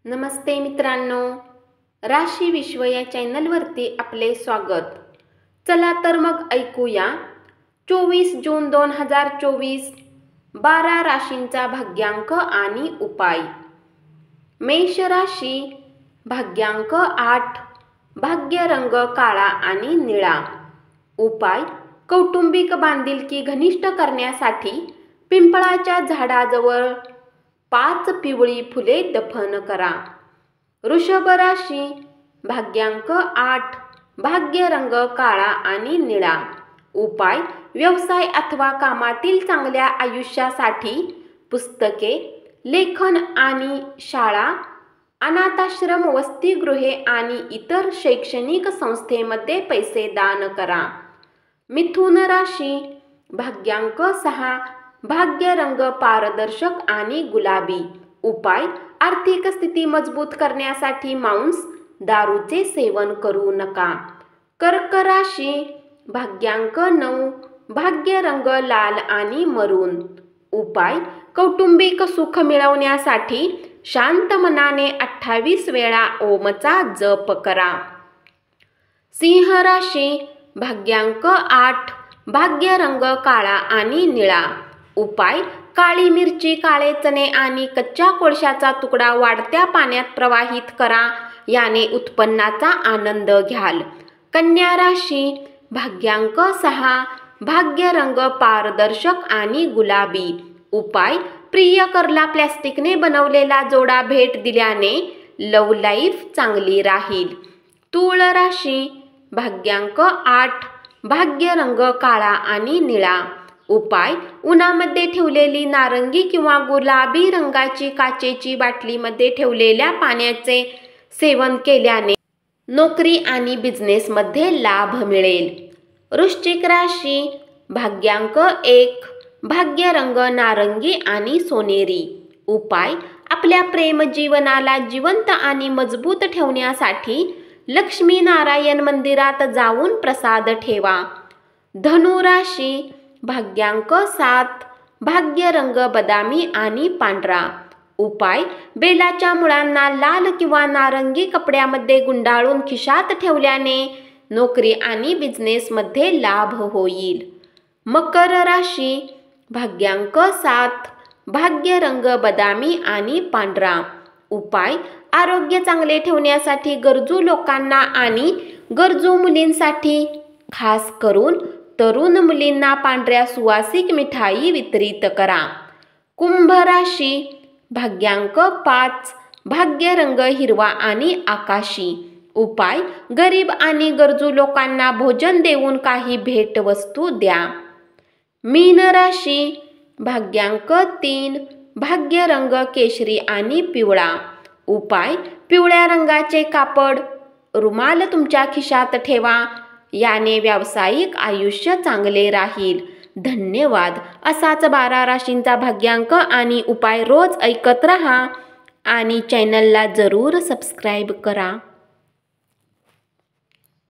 नमस्ते मित्रांनो, राशी विश्व या चॅनलवरती आपले स्वागत। चला तर मग ऐकूया 24 जून 2024 12 राशींचा भाग्यांक आणि उपाय। मेष राशी, भाग्यांक 8, भाग्य रंग काळा आणि निळा। उपाय: कौटुंबिक बांधिलकी घनिष्ठ करण्यासाठी पिंपळाच्या झाडाजवळ 5 पिवळी फुले दफन करा। वृषभ राशी, भाग्यांक 8, भाग्य रंग काळा आणि निळा। उपाय: व्यवसाय अथवा कामातील चांगल्या आयुष्यासाठी पुस्तके, लेखन आणि शाळा, अनाथाश्रम, वसतिगृहे आणि इतर शैक्षणिक संस्थेमध्ये पैसे दान करा। मिथुन राशी, भाग्यांक 6, भाग्य रंग पारदर्शक आणि गुलाबी। उपाय: आर्थिक स्थिती मजबूत करण्यासाठी मांस, दारूचे सेवन करू नका। कर्क राशी, भाग्यांक 9, भाग्य रंग लाल आणि मरून। उपाय: कौटुंबिक सुख मिळवण्यासाठी शांत मनाने 28 वेळा ओमचा जप करा। सिंह राशी, भाग्यांक 8, भाग्य रंग काळा आणि निळा। उपाय: काळी मिरची, काळे चणे आणि कच्च्या कोळशाचा तुकडा वाढत्या पाण्यात प्रवाहित करा, याने उत्पन्नाचा आनंद घ्याल। कन्या राशी, भाग्यांक 6, भाग्य रंग पारदर्शक आणि गुलाबी। उपाय: प्रियकरला प्लॅस्टिकने बनवलेला जोडा भेट दिल्याने लव्ह लाईफ चांगली राहील। तुळ राशी, भाग्यांक 8, भाग्य रंग काळा आणि निळा। उपाय: उन्हामध्ये ठेवलेली नारंगी किंवा गुलाबी रंगाची काचेची बाटलीमध्ये ठेवलेल्या पाण्याचे सेवन केल्याने नोकरी आणि बिझनेसमध्ये लाभ मिळेल। वृश्चिक राशी, भाग्यांक 1, भाग्य रंग नारंगी आणि सोनेरी। उपाय: आपल्या प्रेम जीवनाला जिवंत आणि मजबूत ठेवण्यासाठी लक्ष्मी नारायण मंदिरात जाऊन प्रसाद ठेवा। धनु राशी, भाग्यांक 7, भाग्य रंग बदामी आणि पांढरा। उपाय: बेलाच्या मुळांना लाल किंवा नारंगी कपड्यामध्ये गुंडाळून खिशात ठेवल्याने नोकरी आणि बिझनेसमध्ये लाभ होईल। मकर राशी, भाग्यांक 7, भाग्य रंग बदामी आणि पांढरा। उपाय: आरोग्य चांगले ठेवण्यासाठी गरजू लोकांना आणि गरजू मुलींसाठी, खास करून तरुण मुलींना पांढऱ्या सुवासिक मिठाई वितरित करा। कुंभ राशी, भाग्यांक 5, भाग्य रंग हिरवा आणि आकाशी। उपाय: गरीब आणि गरजू लोकांना भोजन देऊन काही भेटवस्तू द्या। मीन राशी, भाग्यांक 3, भाग्य रंग केशरी आणि पिवळा। उपाय: पिवळ्या रंगाचे कापड, रुमाल तुमच्या खिशात ठेवा, याने व्यावसायिक आयुष्य चांगले राहील। धन्यवाद। असाच 12 राशींचा भाग्यांक आणि उपाय रोज ऐकत रहा आणि चॅनलला जरूर सबस्क्राईब करा।